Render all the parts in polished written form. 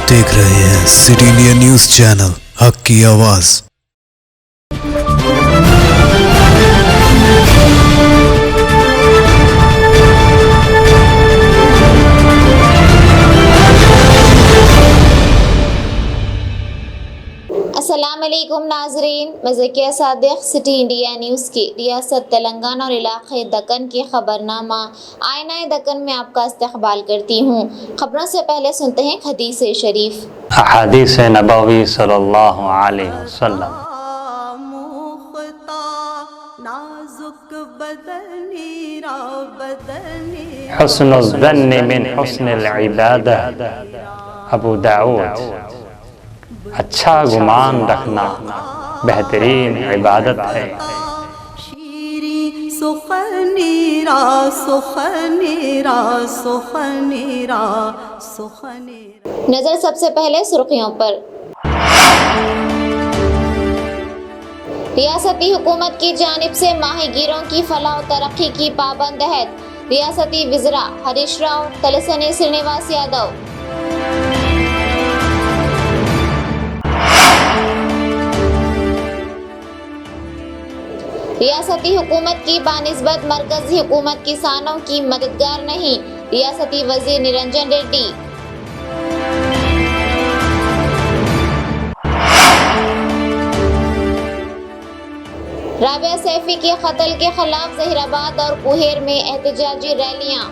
देख रहे हैं सिटी इंडिया न्यूज चैनल, हक की आवाज। अस्सलामुअलैकुम नाजरीन, मैं Zakia Sadiq city India news की रियासत तेलंगाना और इलाक़े दक्कन की खबरनामा आईना दक्कन में आपका इस्तकबाल करती हूँ। खबरों से पहले सुनते हैं हदीस शरीफ। हदीस नबवी सल्लल्लाहु अलैहि वसल्लम। हुस्नुल ज़न्नि मिन हुस्निल इबादह, अबू दाऊद। अच्छा गुमान रखना बेहतरीन इबादत है। नजर सबसे पहले सुर्खियों पर। रियासती हुकूमत की जानिब से माहीगीरों की फलाह और तरक्की की पाबंद है। रियासती वज़ीरा हरीश राव, तलसानी श्रीनिवास यादव। रियासती हुकूमत की बानिस्बत मरकजी हुकूमत किसानों की मददगार नहीं। रियासती वजीर निरंजन रेड्डी। राबिया सैफी के कत्ल के खिलाफ जहीराबाद और कुहेर में एहतजाजी रैलियां।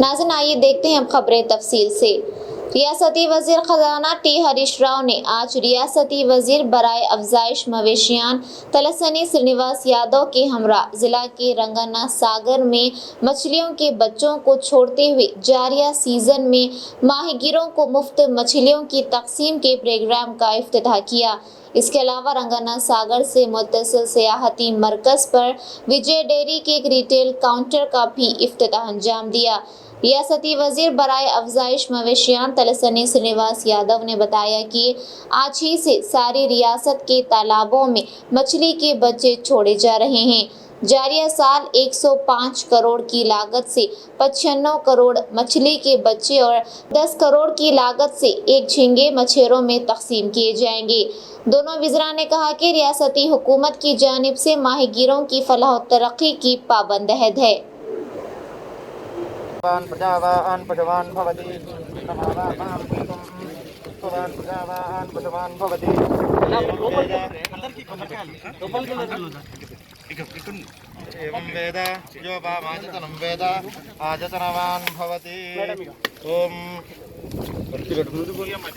नाज़रीन, आइए देखते हैं अब खबरें तफसील से। रियासती वज़ीर ख़ज़ाना टी हरीश राव ने आज रियासती वज़ीर बराए अफ़ज़ाइश मवेशियान तलसानी श्रीनिवास यादव के हमरा ज़िला के रंगना सागर में मछलियों के बच्चों को छोड़ते हुए जारिया सीज़न में माहीगीरों को मुफ्त मछलियों की तक़सीम के प्रोग्राम का इफ्तिताह किया। इसके अलावा रंगना सागर से मुत्तसिल सियाहती मरकज़ पर विजय डेयरी के एक रिटेल काउंटर का भी इफ्तिताह अंजाम दिया। रियासती वज़ीर बराए अफ़ज़ाइश मवेशियान तलसानी श्रीनिवास यादव ने बताया कि आज ही से सारी रियासत के तालाबों में मछली के बच्चे छोड़े जा रहे हैं। जारिया साल 105 करोड़ की लागत से 95 करोड़ मछली के बच्चे और 10 करोड़ की लागत से एक झींगे मछेरों में तकसीम किए जाएंगे। दोनों वज़ीरा ने कहा कि रियासती हुकूमत की जानिब से माहीगीरों की फलाह और तरक्की की पाबंद है। प्रजावान पशवान भवति नमावामां पशवान प्रजावान पशवान भवति एवं वेद यो वामाजतनं वेद आजतनवान भवति। ओम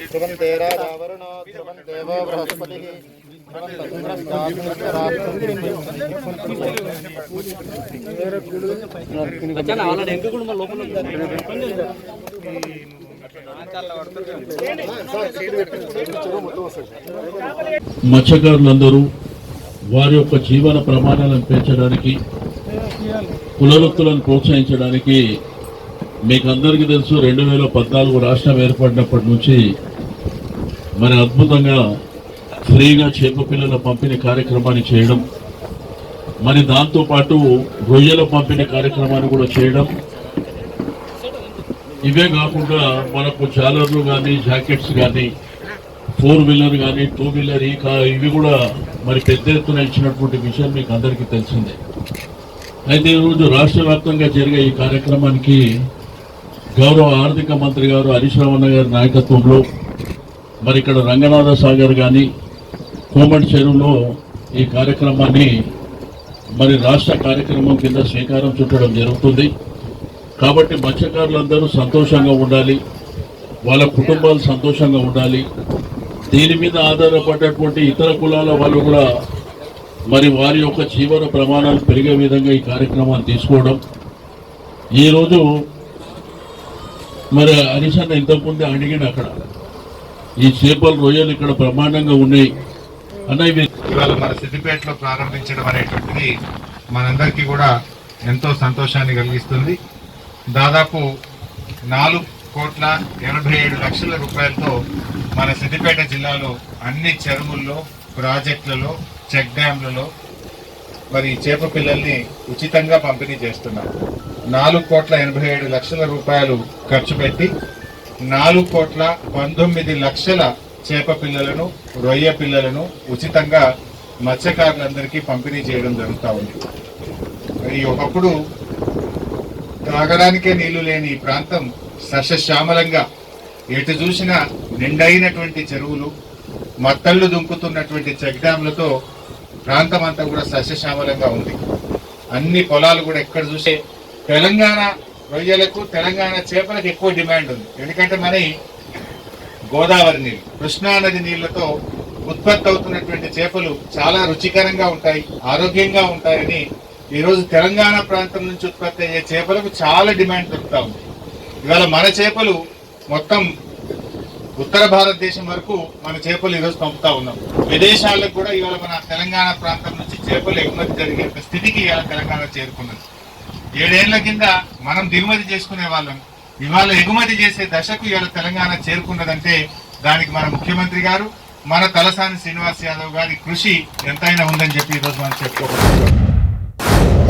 ध्रुवन्ते राजावरुणो ध्रुवन्तेवो बृहस्पतिः మత్స్యకారులందరూ వారి యొక్క జీవన ప్రమాణాలను పెంచడానికి కులవృత్తులను ప్రోత్సహించడానికి మీకు అందరికీ తెలుసు 2014 రాష్ట్రం ఏర్పడినప్పటి నుంచి మరి అద్భుతంగా ఫ్రీగా చేప పిల్లల పంపిణీ కార్యక్రమాన్ని చేయడం, మరి దాంతోపాటు రొయ్యల పంపిణీ కార్యక్రమాన్ని కూడా చేయడం, ఇవే కాకుండా మనకు జాలర్లు కానీ జాకెట్స్ కానీ 4 వీలర్ కానీ 2 వీలర్ ఇవి కూడా మరి పెద్ద ఎత్తున ఇచ్చినటువంటి విషయం మీకు అందరికీ తెలిసిందే. అయితే ఈరోజు రాష్ట్ర వ్యాప్తంగా జరిగే ఈ కార్యక్రమానికి గౌరవ ఆర్థిక మంత్రి గారు హరీష్ రావు గారి నాయకత్వంలో మరి ఇక్కడ రంగనాథ సాగర్ కానీ కోమటి చెరువులో ఈ కార్యక్రమాన్ని మరి రాష్ట్ర కార్యక్రమం కింద శ్రీకారం చుట్టడం జరుగుతుంది. కాబట్టి మత్స్యకారులందరూ సంతోషంగా ఉండాలి, వాళ్ళ కుటుంబాలు సంతోషంగా ఉండాలి. దీని మీద ఆధారపడేటువంటి ఇతర కులాల వాళ్ళు కూడా మరి వారి యొక్క జీవన ప్రమాణాలు పెరిగే విధంగా ఈ కార్యక్రమాన్ని తీసుకోవడం. ఈరోజు మరి హరీష్ అన్న ఇంతకుముందే అడిగిన అక్కడ ఈ చేపలు రొయ్యలు ఇక్కడ బ్రహ్మాండంగా ఉన్నాయి అన్న. ఇవాళ మన సిద్దిపేటలో ప్రారంభించడం అనేటువంటిది మనందరికీ కూడా ఎంతో సంతోషాన్ని కలిగిస్తుంది. దాదాపు 4,87,00,000 రూపాయలతో మన సిద్దిపేట జిల్లాలో అన్ని చెరువుల్లో, ప్రాజెక్టులలో, చెక్ డ్యాంలలో మరి చేప పిల్లల్ని ఉచితంగా పంపిణీ చేస్తున్నాం. 4,87,00,000 రూపాయలు ఖర్చు పెట్టి 4,19,00,000 చేప పిల్లలను, రొయ్య పిల్లలను ఉచితంగా మత్స్యకారులందరికీ పంపిణీ చేయడం జరుగుతూ ఉంది. మరి ఒకప్పుడు తాగడానికే నీళ్లు లేని ఈ ప్రాంతం సస్యశ్యామలంగా, ఎటు చూసినా నిండైనటువంటి చెరువులు, మత్తళ్ళు దుంకుతున్నటువంటి చెక్ డ్యాంలతో ప్రాంతం అంతా కూడా సస్యశ్యామలంగా ఉంది. అన్ని పొలాలు కూడా ఎక్కడ చూసే తెలంగాణ రొయ్యలకు, తెలంగాణ చేపలకు ఎక్కువ డిమాండ్ ఉంది. ఎందుకంటే మన గోదావరి నీళ్ళు, కృష్ణానది నీళ్లతో ఉత్పత్తి అవుతున్నటువంటి చేపలు చాలా రుచికరంగా ఉంటాయి, ఆరోగ్యంగా ఉంటాయని ఈరోజు తెలంగాణ ప్రాంతం నుంచి ఉత్పత్తి అయ్యే చేపలకు చాలా డిమాండ్ దొరుకుతా ఉంది. ఇవాళ మన చేపలు మొత్తం ఉత్తర భారతదేశం వరకు మన చేపలు ఈరోజు పంపుతా ఉన్నాం. విదేశాలకు కూడా ఇవాళ మన తెలంగాణ ప్రాంతం నుంచి చేపలు ఎగుమతి జరిగే స్థితికి ఇవాళ తెలంగాణ చేరుకున్నది. 7 ఏళ్ల కింద మనం దిగుమతి చేసుకునే వాళ్ళం, ఇవాళ ఎగుమతి చేసే దశకు ఇవాళ తెలంగాణ చేరుకున్నదంటే దానికి మన ముఖ్యమంత్రి గారు, మన తలసాని శ్రీనివాస్ యాదవ్ గారి కృషి ఎంతైనా ఉందని చెప్పి ఈరోజు మనం చెప్పుకోవచ్చు.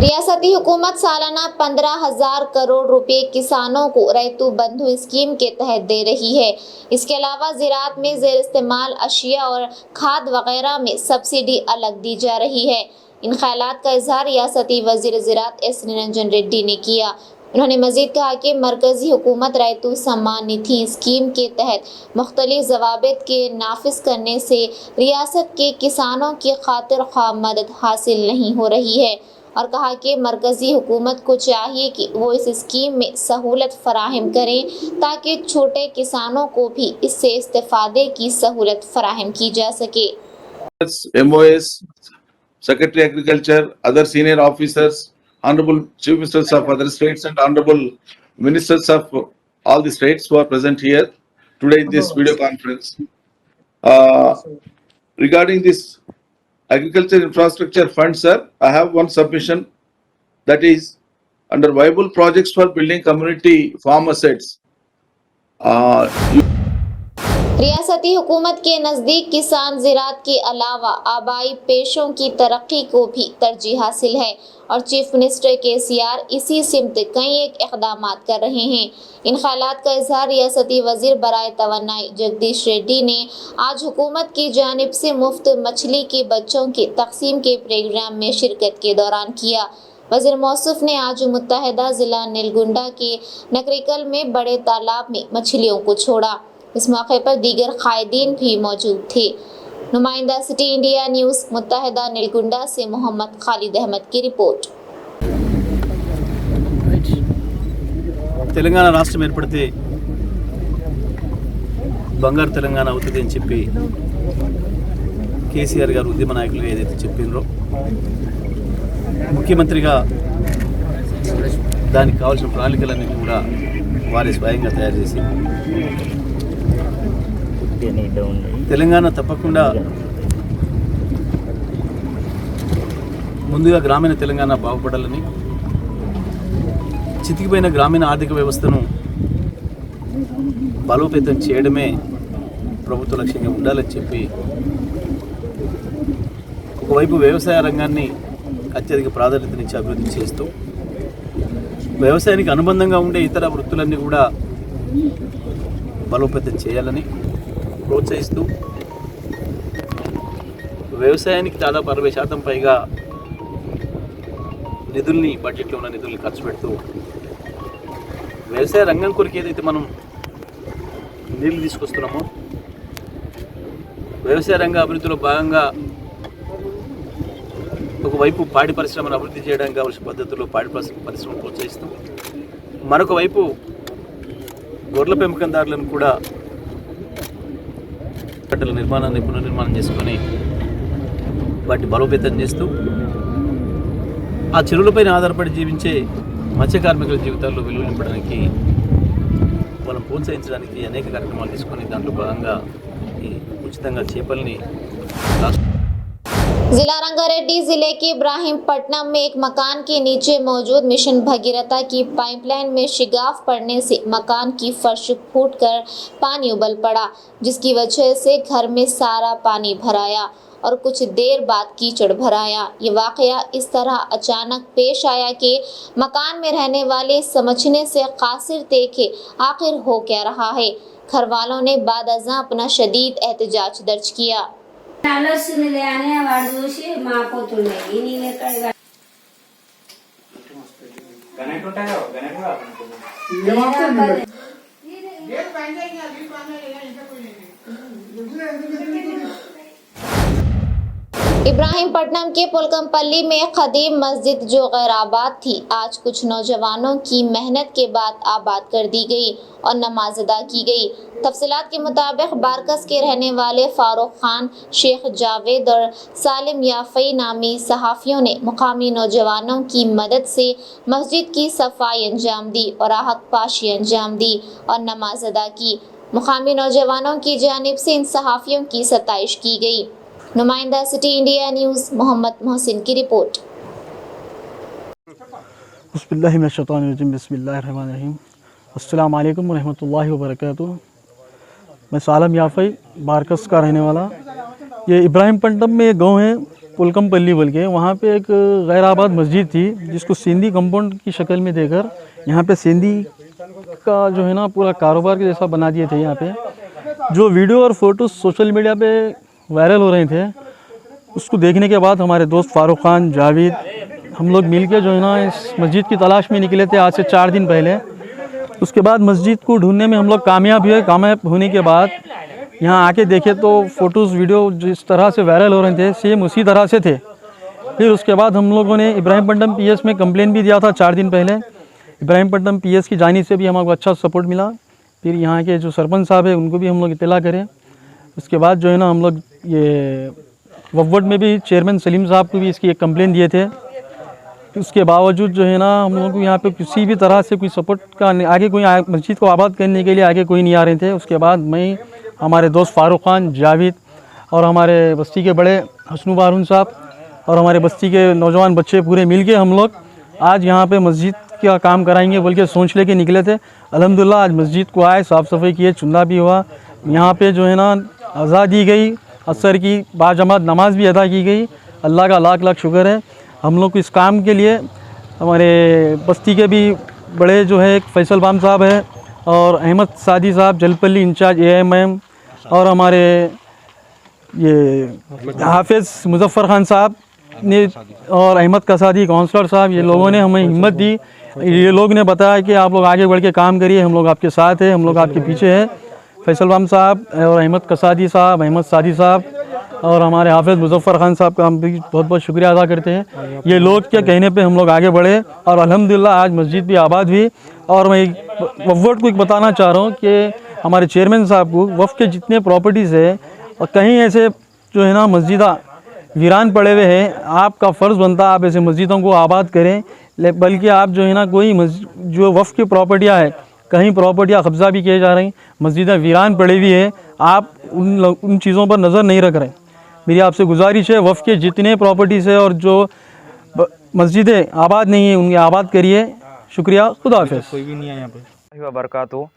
रियासती हुकूमत सालाना 15,000 करोड़ रुपए किसानों को रैतू बंधु स्कीम के तहत दे रही है। इसके अलावा ज़राअत में ज़ेर इस्तेमाल अशिया और खाद वगैरह में सब्सिडी अलग दी जा रही है। इन ख्यालात का इजहार रियासती वज़ीर ज़राअत एस निरंजन रेड्डी ने किया। उन्होंने मज़ीद कहा कि मरकज़ी हुकूमत रैतू सम्मान निधि स्कीम के तहत मुख्तलिफ ज़वाबित के नाफिज करने से रियासत के किसानों की खातिर ख्वाह मदद हासिल नहीं हो रही है, और कहा कि मरकज़ी हुकूमत को चाहिए कि वो इस स्कीम में सहूलत फराहम करें ताकि छोटे किसानों को भी इससे इस्तेफादे की सहूलत फराहम की जा सके। MOS, Secretary Agriculture, other senior officers, Honorable Chief Ministers of other states and Honorable Ministers of all the states who are present here today in this video conference. Regarding this Agriculture Infrastructure Fund, sir, I have one submission, that is under viable projects for building community farm assets. रियासती हुकूमत के नज़दीक किसान ज़राअत के अलावा आबाई पेशों की तरक्की को भी तरजीह हासिल है, और चीफ मिनिस्टर KCR इसी सिमत कई एक इक़दामात कर रहे हैं। इन ख्यालात का इजहार रियासती वज़ीर बराए तवन्नाई जगदीश रेड्डी ने आज हुकूमत की जानिब से मुफ्त मछली के बच्चों के तकसीम के प्रोग्राम में शिरकत के दौरान किया। वज़ीर मौसूफ ने आज मुत्तहिदा ज़िला नीलगुंडा के नकरिकल में बड़े तालाब में मछलियों को छोड़ा। इस मौके पर दीगर कायदीन भी मौजूद थे। नुमाइंदा सिटी इंडिया न्यूज़ मुत्तहिदा नीलगुंडा से मोहम्मद खालिद अहमद की रिपोर्ट। తెలంగాణ రాష్ట్రం ఏర్పడితే బంగారు తెలంగాణ అవుతుంది అని చెప్పి కేసీఆర్ గారు ఉద్యమ నాయకులుగా ఏదైతే చెప్పినరో, ముఖ్యమంత్రిగా దానికి కావాల్సిన ప్రణాళికలన్నీ కూడా వారి స్వయంగా తయారు చేసి తెలంగాణ తప్పకుండా ముందుగా గ్రామీణ తెలంగాణ బాగుపడాలని, చితికిపోయిన గ్రామీణ ఆర్థిక వ్యవస్థను బలోపేతం చేయడమే ప్రభుత్వ లక్ష్యంగా ఉండాలని చెప్పి ఒకవైపు వ్యవసాయ రంగాన్ని అత్యధిక ప్రాధాన్యతనిచ్చి అభివృద్ధి చేస్తూ, వ్యవసాయానికి అనుబంధంగా ఉండే ఇతర వృత్తులన్నీ కూడా బలోపేతం చేయాలని ప్రోత్సహిస్తూ, వ్యవసాయానికి దాదాపు 60% పైగా నిధుల్ని, బడ్జెట్లో ఉన్న నిధుల్ని ఖర్చు పెడుతూ, వ్యవసాయ రంగం కొరకు ఏదైతే మనం నీళ్లు తీసుకొస్తున్నామో, వ్యవసాయ రంగ అభివృద్ధిలో భాగంగా ఒకవైపు పాడి పరిశ్రమను అభివృద్ధి చేయడానికి కావాల్సిన పద్ధతుల్లో పాడి పరిశ్రమను ప్రోత్సహిస్తూ, మరొక వైపు గొర్రెల పెంపకందారులను కూడా కట్టల నిర్మాణాన్ని పునర్నిర్మాణం చేసుకొని వాటిని బలోపేతం చేస్తూ, ఆ చెరువులపైన ఆధారపడి జీవించే మత్స్య కార్మికుల జీవితాల్లో విలువ నింపడానికి, వాళ్ళని ప్రోత్సహించడానికి అనేక కార్యక్రమాలు తీసుకొని దాంట్లో భాగంగా ఈ ఉచితంగా చేపల్ని जिला रंगारेड्डी जिले के इब्राहिम पट्टनम में एक मकान के नीचे मौजूद मिशन भगीरथा की पाइपलाइन में शिगाफ पड़ने से मकान की फर्श फूटकर पानी उबल पड़ा, जिसकी वजह से घर में सारा पानी भर आया और कुछ देर बाद कीचड़ भर आया। ये वाकया इस तरह अचानक पेश आया कि मकान में रहने वाले समझने से कासिर थे कि आखिर हो क्या रहा है। घर वालों ने बाद अज़ां अपना शदीद एहतजाज दर्ज किया। ఆలోచనలు అనేవాడు చూసి మాపోతున్నాయి నేను ఎక్కడ इब्राहिम पट्टनम के पुलकमपल्ली में एक कदीम मस्जिद जो गैर आबाद थी, आज कुछ नौजवानों की मेहनत के बाद आबाद कर दी गई और नमाज अदा की गई। तफसीलात के मुताबिक बारकस के रहने वाले फारूक खान, शेख जावेद और सालिम याफई नामी सहाफ़ियों ने मुकामी नौजवानों की मदद से मस्जिद की सफाई अंजाम दी और आहत पाशी अंजाम दी और नमाज अदा की। मुकामी नौजवानों की जानिब से इन सहाफ़ियों की सताइश की गई। नुमाइंदा City India News Mohammed Mohsin की रिपोर्ट। बिस्मिल्लाहिर्रहमानिर्रहीम। अस्सलाम वालेकुम रहमतुल्लाहि व बरकातुहू। मैं सालिम याफई बारकस का रहने वाला। ये इब्राहिम पट्टनम में एक गाँव है पुलकमपल्ली बोल के, वहाँ पे एक गैर आबाद मस्जिद थी जिसको सिंधी कंपाउंड की शक्ल में देकर यहाँ पे सिंधी का जो है ना पूरा कारोबार के जैसा बना दिए थे। यहाँ पे जो वीडियो और फोटो सोशल मीडिया पे वायरल हो रहे थे, उसको देखने के बाद हमारे दोस्त फारूक खान, जावेद, हम लोग मिल के जो है ना इस मस्जिद की तलाश में निकले थे आज से 4 दिन पहले। उसके बाद मस्जिद को ढूंढने में हम लोग कामयाब हुए। कामयाब होने के बाद यहाँ आके देखे तो फ़ोटोज़ वीडियो जिस तरह से वायरल हो रहे थे सेम उसी तरह से थे। फिर उसके बाद हम लोगों ने इब्राहिम पट्टनम PS में कंप्लेन भी दिया था 4 दिन पहले। इब्राहिम पट्टनम PS की जानिब से भी हमको अच्छा सपोर्ट मिला। फिर यहाँ के जो सरपंच साहब है उनको भी हम लोग इत्तला करें। उसके बाद जो है ना हम लोग ये वफवट में भी चेयरमैन सलीम साहब को भी इसकी एक कंप्लेन दिए थे। उसके बावजूद जो है ना हम लोग को यहाँ पे किसी भी तरह से कोई सपोर्ट का आगे कोई मस्जिद को आबाद करने के लिए आगे कोई नहीं आ रहे थे। उसके बाद मैं, हमारे दोस्त फारूक खान, जावेद और हमारे बस्ती के बड़े हसनू बारून साहब और हमारे बस्ती के नौजवान बच्चे पूरे मिल के हम लोग आज यहाँ पे मस्जिद का काम कराएंगे बोल के सोच लेके निकले थे। अल्हम्दुलिल्लाह आज मस्जिद को आए, साफ़ सफाई किए, चुना भी हुआ। यहाँ पे जो है ना अज़ा दी गई, असर की बाजमात नमाज भी अदा की गई। अल्लाह का लाख लाख शुक्र है। हम लोग को इस काम के लिए हमारे बस्ती के भी बड़े जो है फैसल बाम साहब है और अहमद सादी साहब जलपल्ली इंचार्ज AIMM और हमारे ये हाफिज़ मुजफ्फ़र खान साहब ने और अहमद कसादी काउंसलर साहब, ये लोगों ने हमें हिम्मत दी। ये लोग ने बताया कि आप लोग आगे बढ़ के काम करिए, हम लोग आपके साथ हैं, हम लोग आपके पीछे हैं। फैसल बाम साहब और अहमद कसादी साहब, अहमद सादी साहब और हमारे हाफिज़ मुजफ्फ़र खान साहब का हम भी बहुत बहुत शुक्रिया अदा करते हैं। ये लोग के कहने पे हम लोग आगे बढ़े और अल्हम्दुलिल्लाह आज मस्जिद भी आबाद हुई। और मैं वफ़ को बताना चाह रहा हूँ कि हमारे चेयरमैन साहब को वफ़ के जितने प्रॉपर्टीज़ है और कहीं ऐसे जो है ना मस्जिदा वीरान पड़े हुए हैं, आपका फ़र्ज़ बनता है आप ऐसे मस्जिदों को आबाद करें। बल्कि आप जो है ना कोई जो वफ़ की प्रॉपर्टियाँ है, कहीं प्रॉपर्टियाँ कब्ज़ा भी किए जा रही, मस्जिदें वीरान पड़ी हुई है, आप उन चीज़ों पर नज़र नहीं रख रहे। मेरी आपसे गुजारिश है वफ़ के जितने प्रॉपर्टीज़ है और जो मस्जिदें आबाद नहीं है उनकी आबाद करिए। शुक्रिया, खुदा हाफ़िज़। कोई भी नहीं है यहाँ पे। बरकातहू।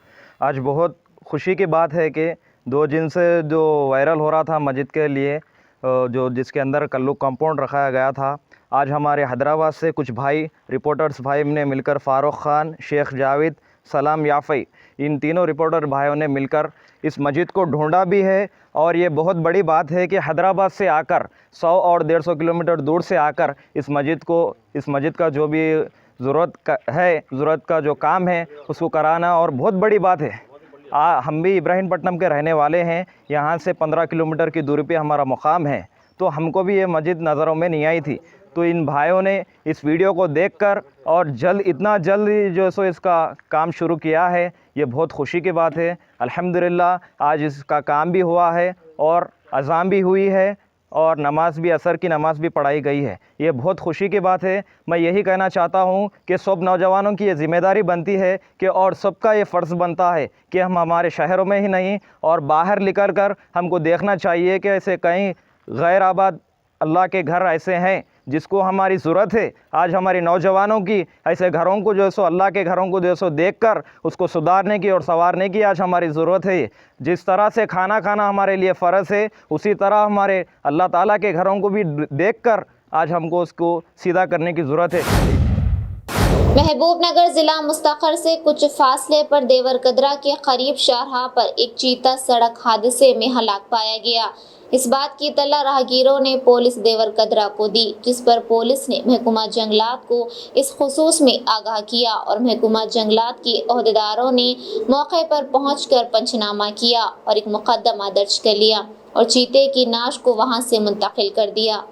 आज बहुत खुशी की बात है कि 2 दिन से जो वायरल हो रहा था मस्जिद के लिए, जो जिसके अंदर कल्लू कंपाउंड रखाया गया था, आज हमारे हैदराबाद से कुछ भाई रिपोर्टर्स भाई ने मिलकर फारूक खान, शेख जावेद, सलाम याफई, इन तीनों रिपोर्टर भाइयों ने मिलकर इस मस्जिद को ढूंढा भी है। और ये बहुत बड़ी बात है कि हैदराबाद से आकर 100 और 150 किलोमीटर दूर से आकर इस मस्जिद का जो भी ज़रूरत का जो काम है उसको कराना और बहुत बड़ी बात है। हम भी इब्राहिम पट्टनम के रहने वाले हैं। यहाँ से 15 किलोमीटर की दूरी पे हमारा मुकाम है, तो हमको भी ये मस्जिद नज़रों में नहीं आई थी। तो इन भाइयों ने इस वीडियो को देखकर और इतना जल्द जो सो इसका काम शुरू किया है, ये बहुत खुशी की बात है। अल्हम्दुलिल्लाह आज इसका काम भी हुआ है और अज़ान भी हुई है और नमाज भी, असर की नमाज भी पढ़ाई गई है। ये बहुत खुशी की बात है। मैं यही कहना चाहता हूँ कि सब नौजवानों की ये ज़िम्मेदारी बनती है कि और सबका ये फ़र्ज़ बनता है कि हम हमारे शहरों में ही नहीं और बाहर निकल कर हमको देखना चाहिए कि ऐसे कहीं गैर आबाद अल्लाह के घर ऐसे हैं जिसको हमारी ज़रूरत है। आज हमारे नौजवानों की ऐसे घरों को जो है सो अल्लाह के घरों को जो है सो देखकर उसको सुधारने की और संवारने की आज हमारी ज़रूरत है। जिस तरह से खाना खाना हमारे लिए फ़र्ज़ है, उसी तरह हमारे अल्लाह ताला के घरों को भी देखकर आज हमको उसको सीधा करने की ज़रूरत है। महबूबनगर जिला मुस्तखर से कुछ फासले पर देवरकदरा के करीब शाहराह पर एक चीता सड़क हादसे में हलाक पाया गया। इस बात की इत्तला राहगीरों ने पुलिस देवरकदरा को दी, जिस पर पुलिस ने महकमा जंगलात को इस खुसूस में आगाह किया और महकमा जंगलात के ओहदेदारों ने मौके पर पहुंचकर पंचनामा किया और एक मुकदमा दर्ज कर लिया और चीते की नाश को वहां से मुंतकिल कर दिया।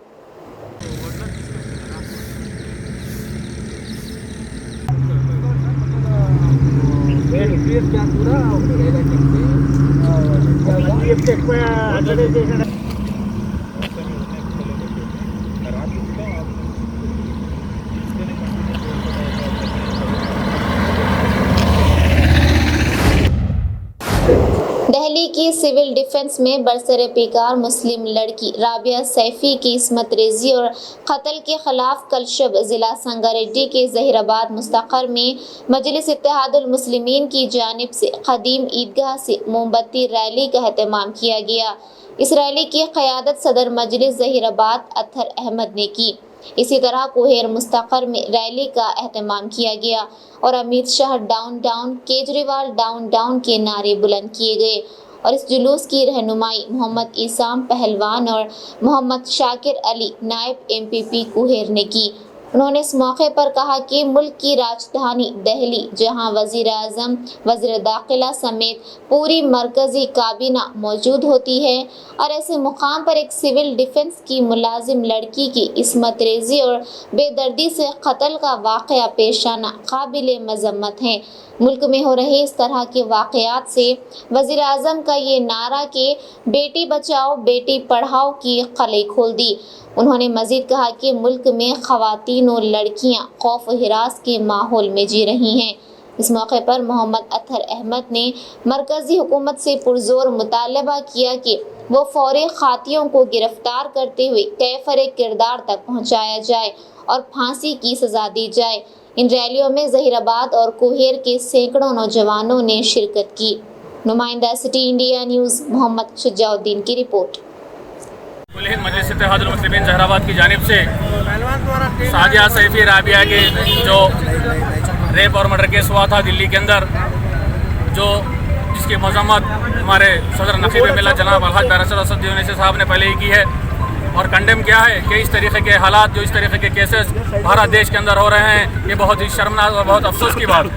दिल्ली की सिविल डिफेंस में बरसरे पेकार मुस्लिम लड़की राबिया सैफी की इस्मत रेजी और कत्ल के खिलाफ कल शब जिला संगारेड्डी के जहीराबाद मुस्तखर में मजलिस इत्तेहादुल मुस्लिमीन की जानिब से कदीम ईदगाह से मोमबत्ती रैली का एहतमाम किया गया। इस रैली की क़यादत सदर मजलिस जहीराबाद अत्हर अहमद ने की। इसी तरह कोहेर मुस्तखर में रैली का एहतमाम किया गया और Amit Shah down down, Kejriwal down down के नारे बुलंद किए गए और इस जुलूस की रहनुमाई मोहम्मद ईसाम पहलवान और मोहम्मद शाकिर अली नायब MPP कोहेर ने की। उन्होंने इस मौके पर कहा कि मुल्क की राजधानी दिल्ली, जहां वज़ीर आज़म, वज़ीर दाखिला समेत पूरी मरकज़ी काबीना मौजूद होती है और ऐसे मुकाम पर एक सिविल डिफेंस की मुलाजिम लड़की की इस्मत रेजी और बेदर्दी से कत्ल का वाक़या पेश आना काबिल मज़म्मत है। मुल्क में हो रहे इस तरह के वाक़यात से वज़ीर आज़म का ये नारा कि बेटी बचाओ बेटी पढ़ाओ की कली खोल दी। उन्होंने मज़ीद कहा कि मुल्क में ख़वातीन और लड़कियां खौफ व हिरास के माहौल में जी रही हैं। इस मौके पर मोहम्मद अत्हर अहमद ने मरकज़ी हुकूमत से पुरज़ोर मुतालबा किया कि वो फौरी खातियों को गिरफ्तार करते हुए कैफरे किरदार तक पहुँचाया जाए और फांसी की सज़ा दी जाए। इन रैलियों में ज़हीराबाद और कोहेर के सैकड़ों नौजवानों ने शिरकत की। नुमाइंदा City India News Mohammed Shujauddin की रिपोर्ट। मजलिस इत्तेहादुल मुस्लिमीन जहराबाद की जानिब से सादिया सैफी राबिया के जो रेप और मर्डर केस हुआ था दिल्ली के अंदर, जो जिसकी मजम्मत हमारे सदर नकीब मिल्लत जनाब अलहाज बैरिस्टर असदुद्दीन ओवैसी साहब ने पहले ही की है और कंडेम किया है कि इस तरीके के हालात, जो इस तरीके के केसेस भारत देश के अंदर हो रहे हैं, ये बहुत ही शर्मनाक और बहुत अफसोस की बात।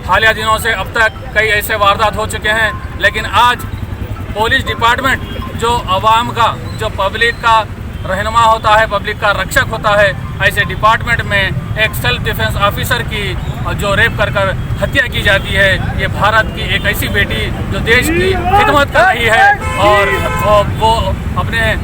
हालिया दिनों से अब तक कई ऐसे वारदात हो चुके हैं, लेकिन आज पुलिस डिपार्टमेंट जो अवाम का, जो पब्लिक का रहनुमा होता है, पब्लिक का रक्षक होता है, ऐसे डिपार्टमेंट में एक सेल्फ डिफेंस ऑफिसर की जो रेप कर हत्या की जाती है। ये भारत की एक ऐसी बेटी जो देश की खिदमत कर रही है और वो अपने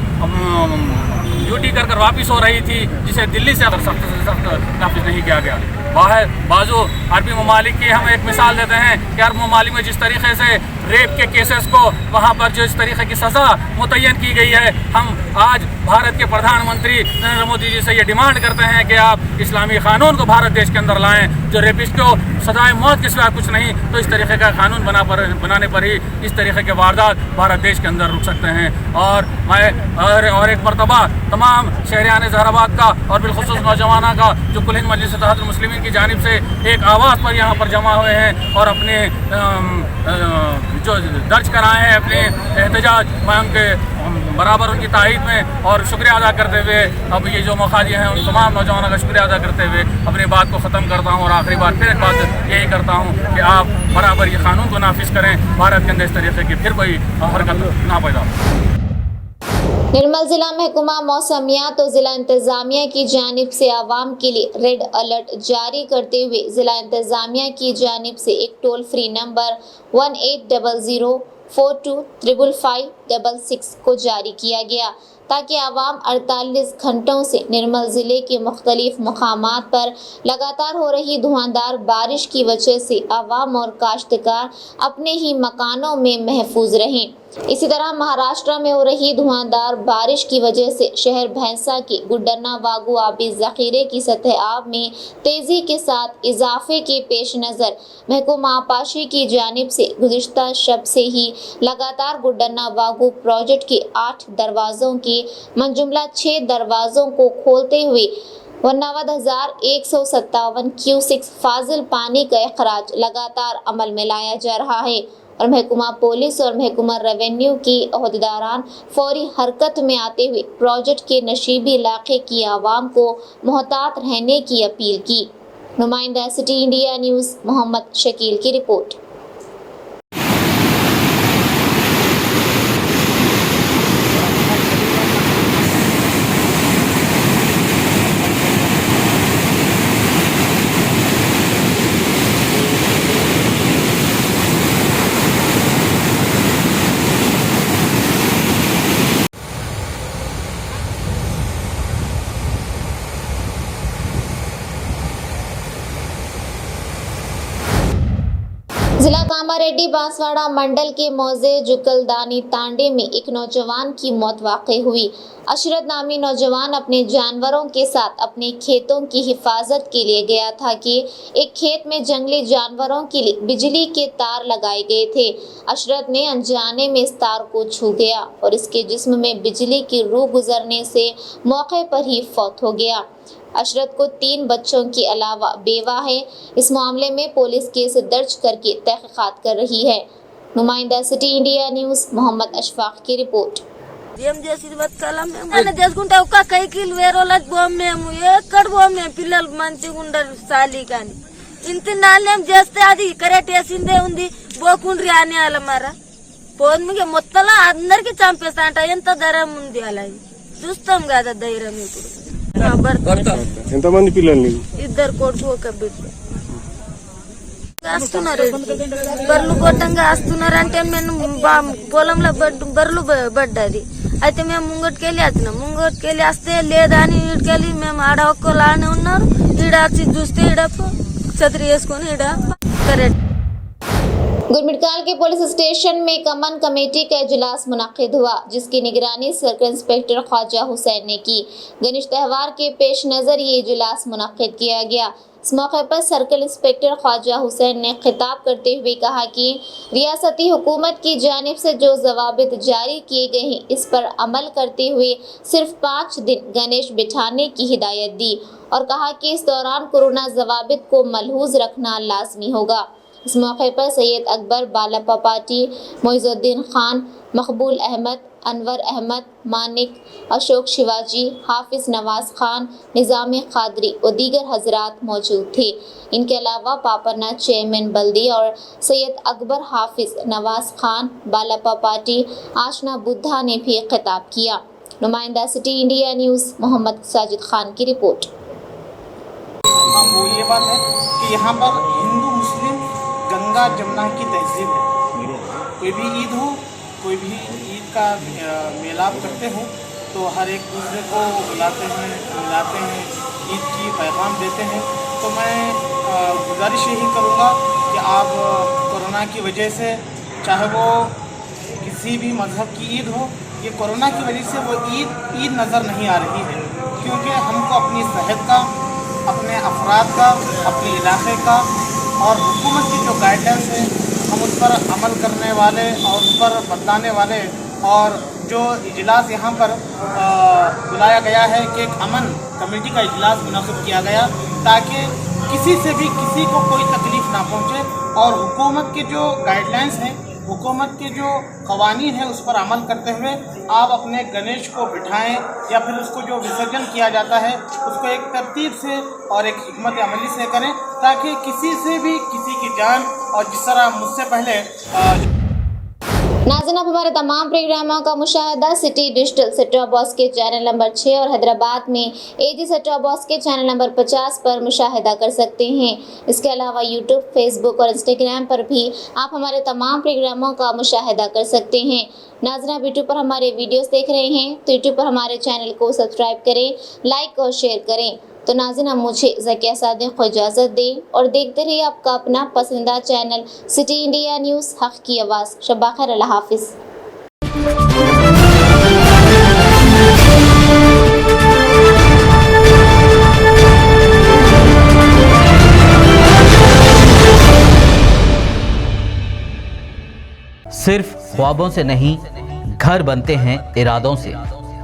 ड्यूटी कर वापस हो रही थी, जिसे दिल्ली से अगर सख्त से सख्त नाफिज नहीं किया गया। बाहर बाजू अरबी ममालिक की हम एक मिसाल देते हैं कि अरब ममालिक में जिस तरीके से रेप के केसेस को वहाँ पर जो इस तरीके की सज़ा मुतय्यन की गई है, हम आज भारत के प्रधानमंत्री नरेंद्र मोदी जी से ये डिमांड करते हैं कि आप इस्लामी कानून को भारत देश के अंदर लाएं, जो रेपिस्ट को सजाए मौत के सिवा कुछ नहीं, तो इस तरीके का कानून बनाने पर ही इस तरीके के वारदात भारत देश के अंदर रुक सकते हैं। और मैं और एक मरतबा तमाम शहरियान जहराबाद का और बिलखुसूस नौजवाना का जो कुल हिंद मजलिस इत्तेहादुल मुस्लिमीन की जानिब से एक आवाज़ पर यहाँ पर जमा हुए हैं और अपने जो दर्ज कराए हैं अपने एहतजाज, मैं उनके बराबर उनकी तारीफ में और शुक्रिया अदा करते हुए अब ये जो मौका दिए हैं उन तमाम नौजवानों का शुक्रिया अदा करते हुए अपनी बात को ख़त्म करता हूँ। और आखिरी बार फिर एक बात यही करता हूँ कि आप बराबर ये कानून को नाफिज करें, भारत के अंदर इस तरीके की फिर कोई हरकत ना पैदा हो। निर्मल जिला महकमा मौसमियात और जिला इंतजामिया की जानिब से आवाम के लिए रेड अलर्ट जारी करते हुए जिला इंतजामिया की जानिब से एक टोल फ्री नंबर 1800 42 555 66 को जारी किया गया, ताकि आवाम 48 घंटों से निर्मल ज़िले के मुख्तलिफ मकामात पर लगातार हो रही धुआंधार बारिश की वजह से आवाम और काश्तकार अपने ही मकानों में महफूज रहें। इसी तरह महाराष्ट्र में हो रही धुआंधार बारिश की वजह से शहर भैंसा के गुड्डन्ना वागू आबी ज़ख़ीरे की सतह आब में तेज़ी के साथ इजाफे के पेश नज़र महकमा आबपाशी की जानिब से गुज़िश्ता शब से ही लगातार गुड्डन्ना वागू प्रोजेक्ट के 8 दरवाज़ों के मंजुमला 6 दरवाज़ों को खोलते हुए 59,157 क्यूसिक फाजिल पानी का अखराज लगातार अमल में लाया जा रहा है और महकमा पुलिस और महकमा रेवेन्यू की अहदेदारान फौरी हरकत में आते हुए प्रोजेक्ट के नशीबी इलाके की आवाम को मोहतात रहने की अपील की। नुमाइंदा City India News Mohammed Shakeel की रिपोर्ट। जिला कामारेड्डी बांसवाड़ा मंडल के मौजे जुकलदानी तांडे में एक नौजवान की मौत वाक़ई हुई। अशरत नामी नौजवान अपने जानवरों के साथ अपने खेतों की हिफाजत के लिए गया था कि एक खेत में जंगली जानवरों के लिए बिजली के तार लगाए गए थे। अशरत ने अनजाने में इस तार को छू गया और इसके जिस्म में बिजली की रूह गुजरने से मौके पर ही फौत हो गया। अशरत को 3 बच्चों के अलावा बेवा है। इस मामले में पुलिस केस दर्ज करके तहकीकात कर रही है। नुमाइंदा City India News Mohammed Ashfaq की रिपोर्ट। ఎంతమంది పిల్లలు? 2 కొడుకు 1 బిడ్డ. వస్తున్నారు బర్రెలు గొట్టంగా వస్తున్నారంటే మేము పొలంలో బర్రెలు పడ్డది. అయితే మేము ముంగటికెళ్ళి వచ్చినాం. ముంగటికెళ్ళి వస్తే లేదా అని ఈడికెళ్ళి మేము ఆడ ఒక్కళ్ళు ఆడనే ఉన్నారు. ఈడ వచ్చి చూస్తే ఈడ ఛత్రి వేసుకొని ఈడ కరెక్ట్। गुरमिटकाल के पुलिस स्टेशन में कमन कमेटी का इजलास मुनक्किद हुआ, जिसकी निगरानी सर्कल इंस्पेक्टर ख्वाजा हुसैन ने की। गणेश त्यौहार के पेश नज़र ये इजलास मुनक्किद किया गया। इस मौके पर सर्कल इंस्पेक्टर ख्वाजा हुसैन ने खिताब करते हुए कहा कि रियासती हुकूमत की जानिब से जो ज़वाबित जारी किए गए हैं, इस पर अमल करते हुए सिर्फ 5 दिन गणेश बिठाने की हिदायत दी और कहा कि इस दौरान कोरोना ज़वाबित को मलहूज़ रखना लाजमी होगा। इस मौके पर सैयद अकबर बालापा पार्टी, मोइजुद्दीन खान, मकबूल अहमद, अनवर अहमद, मानिक, अशोक शिवाजी, हाफिज़ नवाज़ खान, निज़ामी कादरी और दीगर हजरात मौजूद थे। इनके अलावा पापरना चेयरमैन बल्दी और सैयद अकबर हाफिज़ नवाज़ खान बालापा पार्टी आशना बुद्धा ने भी खिताब किया। नुमाइंदा City India News Mohammed Sajid Khan की रिपोर्ट। वो ये बात है कि यहाँ पर हिंदू मुस्लिम गंगा जमुना की तहजीब है। कोई भी ईद हो, कोई भी ईद का मेलाप करते हो तो हर एक दूसरे को बुलाते हैं, मिलाते हैं, ईद की पैगाम देते हैं। तो मैं गुजारिश यही करूँगा कि आप कोरोना की वजह से, चाहे वो किसी भी मज़हब की ईद हो, ये कोरोना की वजह से वो ईद नज़र नहीं आ रही है, क्योंकि हमको अपनी सेहत का, अपने अफराद का, अपने इलाके का और हुकूमत की जो गाइडलाइंस है हम उस पर अमल करने वाले और उस पर बताने वाले, और जो इजलास यहाँ पर बुलाया गया है कि एक अमन कमेटी का इजलास मुनक़िद किया गया ताकि किसी से भी किसी को कोई तकलीफ़ ना पहुँचे और हुकूमत के जो गाइडलाइंस हैं, हुकूमत के जो क़वानीन है उस पर अमल करते हुए आप अपने गणेश को बिठाएं या फिर उसको जो विसर्जन किया जाता है उसको एक तरतीब से और एक हिकमत अमली से करें ताकि किसी से भी किसी की जान, और जिस तरह मुझसे पहले नाज़रीन, आप हमारे तमाम प्रोग्रामों का मुशाहिदा city digital set top box के चैनल नंबर 6 और हैदराबाद में एजी सेट टॉप बॉक्स के चैनल नंबर 50 पर मुशाहिदा कर सकते हैं। इसके अलावा यूट्यूब, फेसबुक और इंस्टाग्राम पर भी आप हमारे तमाम प्रोग्रामों का मुशाहिदा कर सकते हैं। नाज़रीन, आप यूट्यूब पर हमारे वीडियोस देख रहे हैं तो यूट्यूब पर हमारे चैनल को सब्सक्राइब करें, लाइक और शेयर करें। तो नाज़रीन, अब मुझे ज़किया सादिक को इजाज़त दें और देखते रहिए आपका अपना पसंदीदा चैनल सिटी इंडिया न्यूज़, हक़ की आवाज़। शब्बा खैर, अल्लाह हाफ़िज़। सिर्फ ख्वाबों से नहीं, घर बनते हैं इरादों से।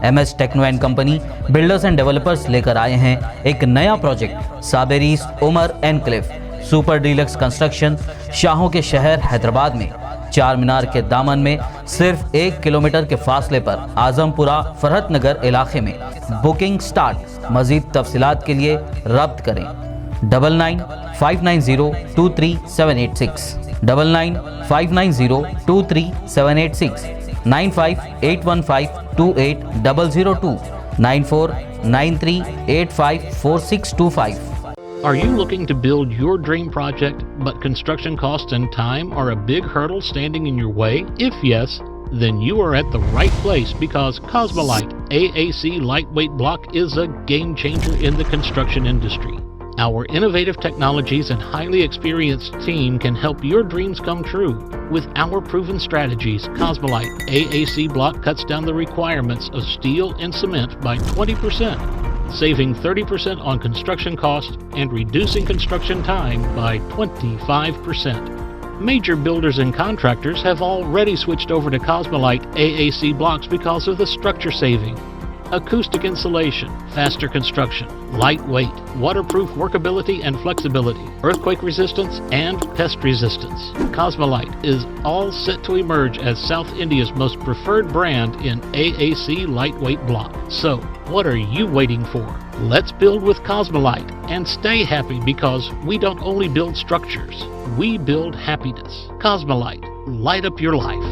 MS techno and company builders and developers लेकर आए हैं एक नया प्रोजेक्ट, साबेरीज Umar enclave super deluxe construction, शाहों के शहर हैदराबाद में। चार मीनार के दामन में सिर्फ 1 किलोमीटर के फासले पर आजमपुरा फरहत नगर इलाके में। Booking start. मजीद तफसीलात के लिए रब्त करें 9959023786, 9959023786, 9581528002, 9493854625. Are you looking to build your dream project, but construction costs and time are a big hurdle standing in your way? If yes, then you are at the right place, because Cosmolite AAC lightweight block is a game changer in the construction industry. Our innovative technologies and highly experienced team can help your dreams come true. With our proven strategies, Cosmolite AAC block cuts down the requirements of steel and cement by 20%, saving 30% on construction costs and reducing construction time by 25%. Major builders and contractors have already switched over to Cosmolite AAC blocks because of the structure saving. Acoustic insulation, faster construction, lightweight, waterproof workability and flexibility, earthquake resistance and pest resistance. Cosmolite is all set to emerge as South India's most preferred brand in AAC lightweight block. So, what are you waiting for? Let's build with Cosmolite and stay happy, because we don't only build structures, we build happiness. Cosmolite, light up your life.